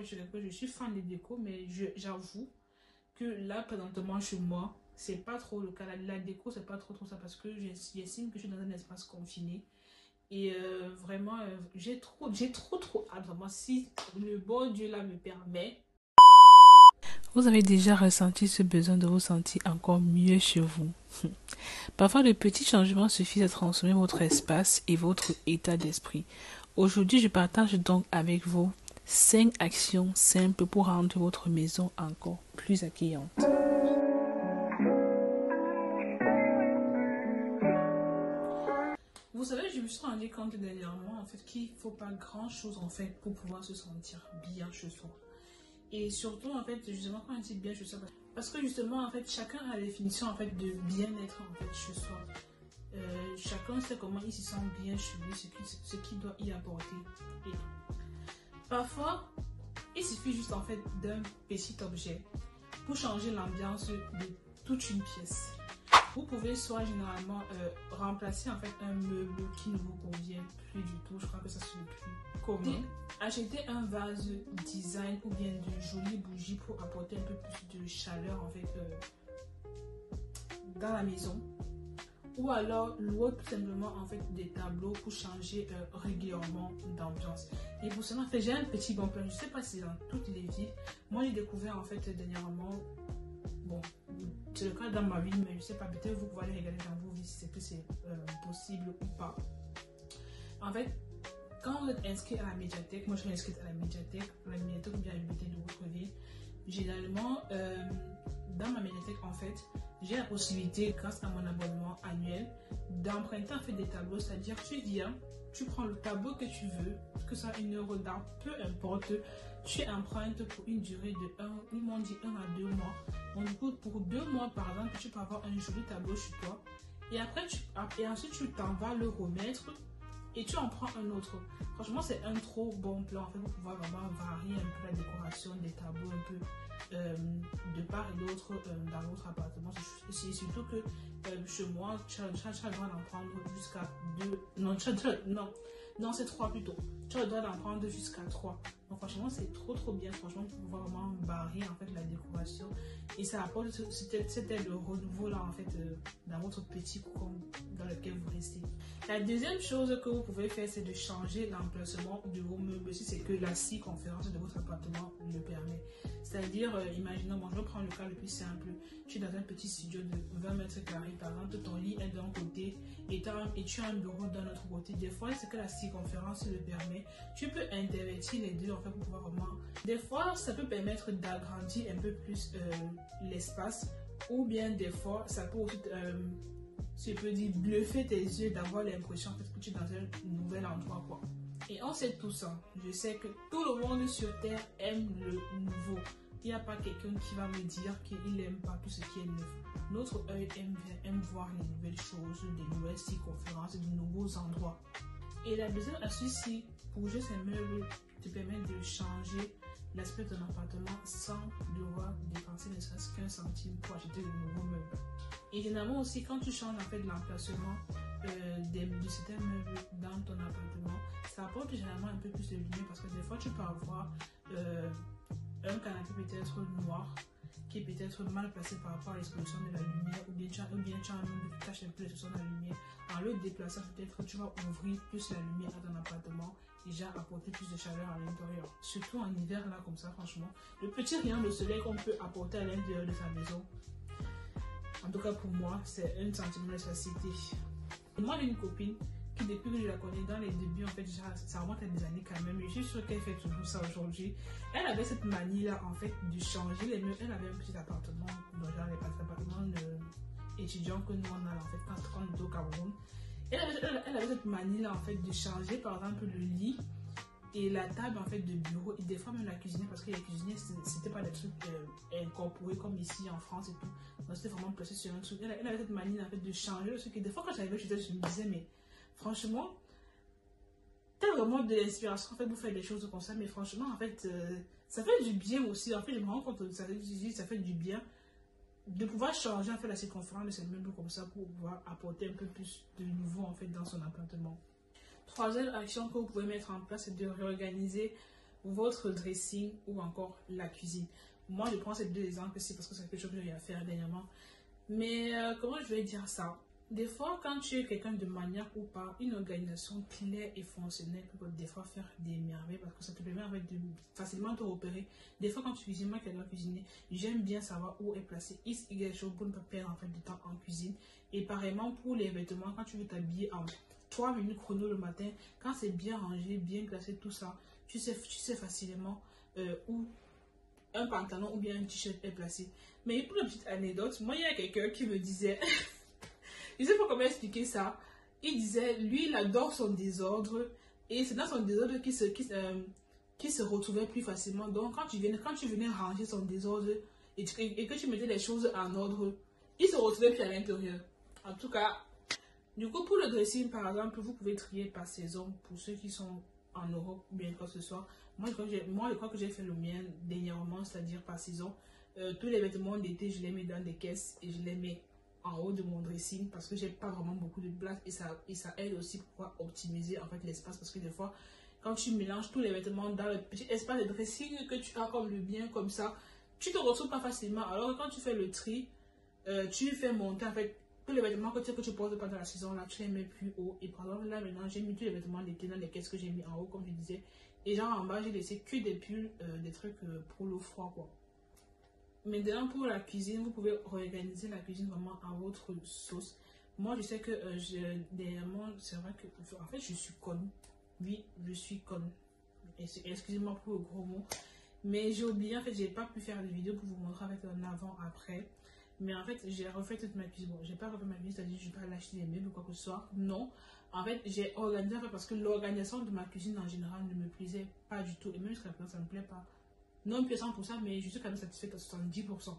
Je suis fan des décos, mais j'avoue que là, présentement, chez moi, c'est pas trop le cas. La déco, c'est pas trop ça parce que j'estime que je suis dans un espace confiné. Et vraiment, j'ai trop hâte, vraiment, si le bon Dieu là me permet. Vous avez déjà ressenti ce besoin de vous sentir encore mieux chez vous. Parfois, de petits changements suffisent à transformer votre espace et votre état d'esprit. Aujourd'hui, je partage donc avec vous 5 actions simples pour rendre votre maison encore plus accueillante. Vous savez, je me suis rendu compte dernièrement en fait qu'il ne faut pas grand chose en fait pour pouvoir se sentir bien chez soi. Et surtout en fait, justement quand on dit bien chez soi, parce que justement en fait chacun a la définition en fait de bien-être en fait chez soi. Chacun sait comment il se sent bien chez lui, ce qu'il doit y apporter. Et parfois, il suffit juste en fait d'un petit objet pour changer l'ambiance de toute une pièce. Vous pouvez soit généralement remplacer en fait un meuble qui ne vous convient plus du tout. Je crois que ça c'est le plus commun. Acheter un vase design ou bien de jolies bougies pour apporter un peu plus de chaleur en fait dans la maison. Ou alors louer tout simplement en fait des tableaux pour changer régulièrement d'ambiance. Et pour cela en fait j'ai un petit bon plan. Je sais pas si c'est dans toutes les villes. Moi j'ai découvert en fait dernièrement. Bon, c'est le cas dans ma ville, mais je sais pas, peut-être vous pouvez aller regarder dans vos villes si c'est possible ou pas. En fait, quand vous êtes inscrit à la médiathèque, moi je suis inscrite à la médiathèque ou bien à la bibliothèque de votre ville, généralement, dans ma médiathèque, en fait, j'ai la possibilité, grâce à mon abonnement annuel, d'emprunter en fait des tableaux, c'est-à-dire tu viens, tu prends le tableau que tu veux, que ça soit une œuvre d'art, peu importe, tu empruntes pour une durée de 1 à 2 mois. Donc du coup, pour 2 mois par exemple, tu peux avoir un joli tableau chez toi. Et après, ensuite tu t'en vas le remettre et tu en prends un autre. Franchement, c'est un trop bon plan en fait pour pouvoir vraiment varier un peu la décoration des tableaux un peu de part et d'autre dans votre appartement. C'est surtout que chez moi, tu as le droit d'en prendre jusqu'à 2. Non, c'est 3 plutôt. Tu as le droit d'en prendre jusqu'à 3. Donc franchement, c'est trop bien, franchement, pour pouvoir vraiment varier en fait la décoration. Et ça apporte c'était le renouveau là en fait dans votre petit cocon dans lequel vous restez. La deuxième chose que vous pouvez faire, c'est de changer l'emplacement de vos meubles si c'est que la circonférence de votre appartement le permet. C'est-à-dire, imaginons, je vais prendre le cas le plus simple. Tu es dans un petit studio de 20 mètres carrés, par exemple, ton lit est d'un côté et tu as un bureau d'un autre côté. Des fois, c'est que la circonférence le permet. Tu peux intervertir les deux en fait pour pouvoir vraiment. Des fois, ça peut permettre d'agrandir un peu plus l'espace, ou bien des fois, ça peut aussi je peux dire bluffer tes yeux, d'avoir l'impression en fait, que tu es dans un nouvel endroit quoi. Et on sait tout ça. Je sais que tout le monde sur terre aime le nouveau. Il n'y a pas quelqu'un qui va me dire qu'il n'aime pas tout ce qui est neuf. Notre œil aime voir les nouvelles choses, des nouvelles circonférences, de nouveaux endroits. Et la deuxième astuce, c'est bouger ces meubles te permet de changer l'aspect de ton appartement sans devoir dépenser ne serait-ce qu'un centime pour acheter de nouveaux meubles. Et généralement aussi, quand tu changes en fait l'emplacement de certains meubles dans ton appartement, ça apporte généralement un peu plus de lumière parce que des fois tu peux avoir un canapé peut-être noir qui est peut-être mal placé par rapport à l'exposition de la lumière, ou bien tu as un meuble qui cache un peu l'exposition de la lumière. En le déplaçant, peut-être tu vas ouvrir plus la lumière à ton appartement, déjà apporter plus de chaleur à l'intérieur. Surtout en hiver là comme ça, franchement, le petit rayon de soleil qu'on peut apporter à l'intérieur de sa maison, en tout cas pour moi, c'est un sentiment de satiété. Moi j'ai une copine qui depuis que je la connais dans les débuts, en fait, ça remonte à des années quand même, je suis sûre qu'elle fait toujours ça aujourd'hui. Elle avait cette manie là en fait de changer les meubles. Elle avait un petit appartement, dans genre les appartements étudiants que nous on a en fait quand on était au Cameroun. Elle avait cette manie là en fait de changer par exemple le lit et la table en fait de bureau, et des fois même la cuisinière, parce que les cuisiniers c'était pas des trucs incorporés comme ici en France et tout, donc c'était vraiment placé sur un truc. Elle avait cette manie en fait de changer le truc, et des fois quand j'arrivais chez elle, je me disais mais franchement t'as vraiment de l'inspiration en fait pour faire des choses comme ça, mais franchement en fait ça fait du bien aussi. En fait je me rends compte que ça fait du bien de pouvoir changer en fait la circonférence de ces meubles comme ça pour pouvoir apporter un peu plus de nouveau en fait dans son appartement. Troisième action que vous pouvez mettre en place, c'est de réorganiser votre dressing ou encore la cuisine. Moi, je prends ces deux exemples ici parce que c'est quelque chose que j'ai à faire dernièrement. Mais comment je vais dire ça? Des fois, quand tu es quelqu'un de manière ou pas, une organisation claire et fonctionnelle peut des fois faire des merveilles parce que ça te permet en fait de facilement te repérer. Des fois, quand tu cuisines, moi qui dois cuisiner, j'aime bien savoir où est placé X, Y chose pour ne pas perdre en fait du temps en cuisine. Et pareillement pour les vêtements, quand tu veux t'habiller en 3 minutes chrono le matin, quand c'est bien rangé, bien classé, tout ça, tu sais facilement où un pantalon ou bien un t-shirt est placé. Mais pour une petite anecdote, moi il y a quelqu'un qui me disait, je ne sais pas comment expliquer ça, il disait, lui il adore son désordre et c'est dans son désordre qu'il se retrouvait plus facilement. Donc quand tu venais ranger son désordre et que tu mettais les choses en ordre, il se retrouvait plus à l'intérieur. En tout cas, du coup pour le dressing par exemple, vous pouvez trier par saison pour ceux qui sont en Europe ou bien quoi que ce soit. Moi, je crois que j'ai fait le mien dernièrement, c'est-à-dire par saison. Tous les vêtements d'été, je les mets dans des caisses et je les mets en haut de mon dressing parce que j'ai pas vraiment beaucoup de place et ça aide aussi pour optimiser en fait l'espace parce que des fois, quand tu mélanges tous les vêtements dans le petit espace de dressing que tu as comme le bien, comme ça, tu te retrouves pas facilement. Alors que quand tu fais le tri, tu fais monter en fait tous les vêtements que tu portes pendant la saison, là, tu les mets plus haut. Et par exemple, là, maintenant, j'ai mis tous les vêtements d'été dans les caisses que j'ai mis en haut, comme je disais. Et genre, en bas, j'ai laissé que des pulls, des trucs pour le froid, quoi. Maintenant, pour la cuisine, vous pouvez réorganiser la cuisine vraiment à votre sauce. Moi, je sais que, dernièrement, c'est vrai que, en fait, je suis conne. Oui, je suis conne. Excusez-moi pour le gros mot. Mais j'ai oublié, en fait, j'ai pas pu faire de vidéo pour vous montrer avec un avant-après. Mais en fait, j'ai refait toute ma cuisine. Bon, j'ai pas refait ma cuisine, c'est-à-dire que je vais pas l'acheter des meubles ou quoi que ce soit. Non. En fait, j'ai organisé parce que l'organisation de ma cuisine en général ne me plaisait pas du tout. Et même jusqu'à maintenant, ça ne me plaît pas. Non plus à 100%, mais je suis quand même satisfaite à 70%.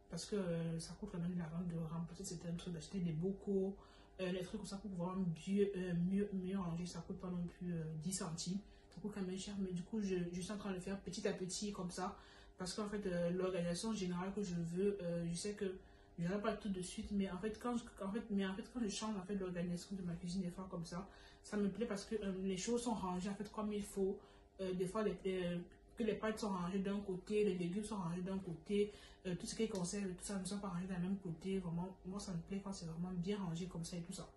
Parce que ça coûte quand même de l'argent de remplacer certains trucs, d'acheter des bocaux, les trucs comme ça pour pouvoir mieux ranger. Ça coûte pas non plus 10 centimes. Ça coûte quand même cher, mais du coup, je suis en train de le faire petit à petit comme ça. Parce qu'en fait, l'organisation générale que je veux, je sais que je n'aurai pas tout de suite, mais en fait, quand je change en fait, l'organisation de ma cuisine des fois comme ça me plaît parce que les choses sont rangées en fait comme il faut. Des fois, que les pâtes sont rangées d'un côté, les légumes sont rangés d'un côté, tout ce qui est conserve, tout ça ne sont pas rangés d'un même côté. Vraiment, moi, ça me plaît quand c'est vraiment bien rangé comme ça et tout ça.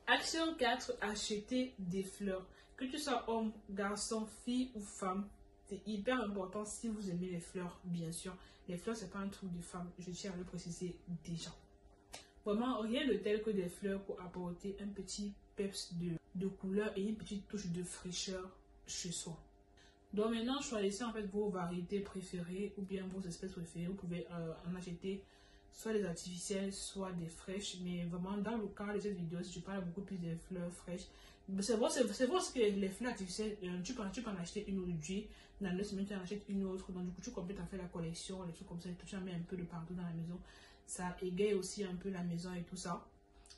Action 4, acheter des fleurs. Que tu sois homme, garçon, fille ou femme, c'est hyper important si vous aimez les fleurs, bien sûr. Les fleurs, c'est pas un truc de femme, je tiens à le préciser déjà. Vraiment, rien de tel que des fleurs pour apporter un petit peps de couleur et une petite touche de fraîcheur chez soi. Donc maintenant, choisissez en fait vos variétés préférées ou bien vos espèces préférées. Vous pouvez en acheter soit des artificielles, soit des fraîches. Mais vraiment, dans le cas de cette vidéo, je parle beaucoup plus des fleurs fraîches. C'est vrai que les fleurs artificielles, tu peux en acheter une aujourd'hui. Dans 2 semaines, tu en achètes une autre. Donc du coup, tu complètes en fait la collection, les trucs comme ça. Et tu en mets un peu de partout dans la maison. Ça égaye aussi un peu la maison et tout ça.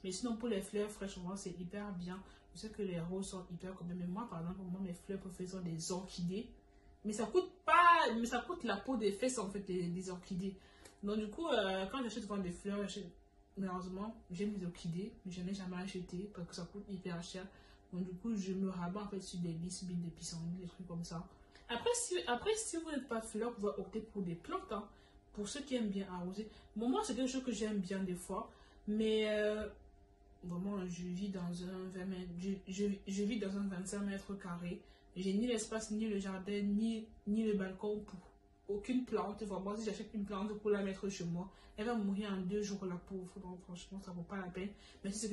Mais sinon, pour les fleurs fraîches, c'est hyper bien. Je sais que les roses sont hyper comme mais moi, par exemple, mes fleurs préférées sont des orchidées. Mais ça coûte pas, mais ça coûte la peau des fesses en fait, des orchidées. Donc du coup, quand j'achète souvent des fleurs, malheureusement, j'aime les orchidées, mais je n'ai jamais acheté parce que ça coûte hyper cher. Donc du coup, je me rabats en fait sur des biscuits, des pissenlits, des trucs comme ça. Après, si vous n'êtes pas fleur, vous pouvez opter pour des plantes, hein, pour ceux qui aiment bien arroser. Bon, moi, c'est quelque chose que j'aime bien des fois, mais vraiment, je vis dans je vis dans un 25 mètres carrés. J'ai ni l'espace, ni le jardin, ni le balcon pour aucune plante. Vraiment, si j'achète une plante pour la mettre chez moi, elle va mourir en 2 jours, la pauvre. Donc, franchement, ça ne vaut pas la peine. Mais si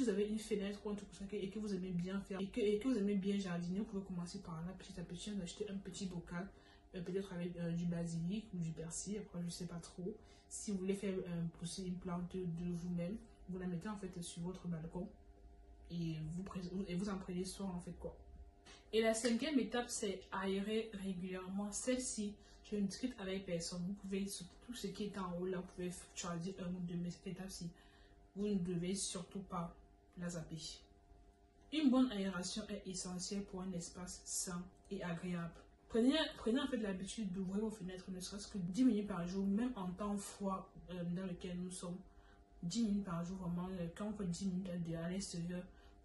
vous avez une fenêtre ou un truc comme ça et que vous aimez bien faire, et que vous aimez bien jardiner, vous pouvez commencer par là, petit à petit, d'acheter un petit bocal, peut-être avec du basilic ou du persil. Après, je ne sais pas trop. Si vous voulez faire pousser une plante de vous-même, vous la mettez en fait sur votre balcon et vous en prenez soin en fait quoi. Et la 5e étape, c'est aérer régulièrement. Celle-ci, je ne discute avec personne. Vous pouvez, tout ce qui est en haut là, vous pouvez choisir un ou deux, mais cette étape-ci, vous ne devez surtout pas la zapper. Une bonne aération est essentielle pour un espace sain et agréable. Prenez en fait l'habitude d'ouvrir vos fenêtres, ne serait-ce que 10 minutes par jour, même en temps froid dans lequel nous sommes. 10 minutes par jour, vraiment, quand on fait 10 minutes à l'extérieur,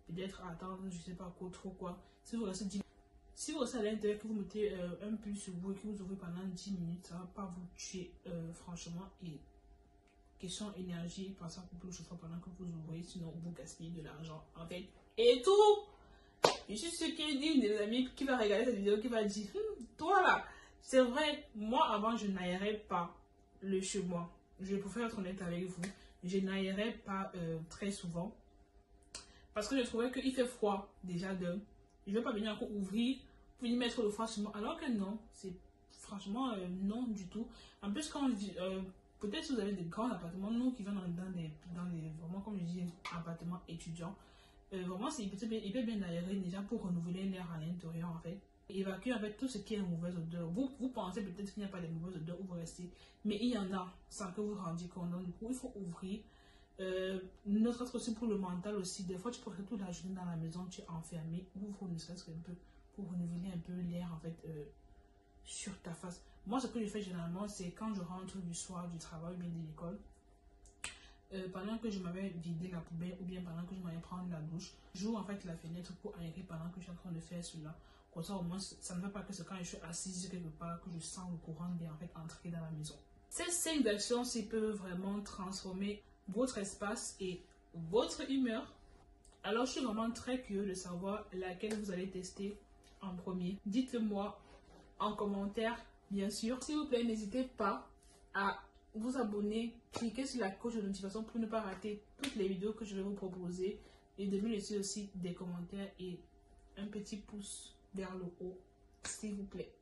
peut-être attendre, je sais pas quoi, trop quoi. Si vous restez 10 Si vous êtes à l'intérieur, que vous mettez un pull sur vous et que vous ouvrez pendant 10 minutes, ça ne va pas vous tuer franchement. Et question énergie, pensez à couper le chauffe-eau pendant que vous ouvrez, sinon vous gaspillez de l'argent en fait. Et tout! Je suis sûre qu'il y a une des amis qui va regarder cette vidéo qui va dire toi là, c'est vrai, moi avant je n'aérais pas le chez moi. Je préfère être honnête avec vous, je n'aérais pas très souvent parce que je trouvais qu'il fait froid déjà de. Je ne vais pas venir encore ouvrir, venir mettre le froid sur moi, alors que non, c'est franchement non du tout. En plus, quand peut-être si vous avez des grands appartements, nous qui venons dans les vraiment comme je dis, appartements étudiants, vraiment c'est hyper bien aéré déjà pour renouveler l'air à l'intérieur en fait. Évacuer en fait tout ce qui est mauvaise odeur. Vous pensez peut-être qu'il n'y a pas de mauvaises odeurs où vous restez, mais il y en a sans que vous vous rendiez compte. Donc du coup, il faut ouvrir. Notre autre aussi pour le mental aussi, des fois tu peux rester toute la journée dans la maison, tu es enfermé, ouvre ne serait-ce qu'un peu pour renouveler un peu l'air en fait sur ta face. Moi ce que je fais généralement c'est quand je rentre du soir du travail ou bien de l'école, pendant que je m'avais vidé la poubelle ou bien pendant que je m'avais prendre la douche, j'ouvre en fait la fenêtre pour aérer pendant que je suis en train de faire cela. Comme ça au moins ça ne va pas que c'est quand je suis assise quelque part que je sens le courant d'air en fait entrer dans la maison. Ces 5 actions peuvent vraiment transformer votre espace et votre humeur. Alors je suis vraiment très curieux de savoir laquelle vous allez tester en premier. Dites-le moi en commentaire bien sûr. S'il vous plaît, n'hésitez pas à vous abonner, cliquez sur la cloche de notification pour ne pas rater toutes les vidéos que je vais vous proposer et de me laisser aussi des commentaires et un petit pouce vers le haut s'il vous plaît.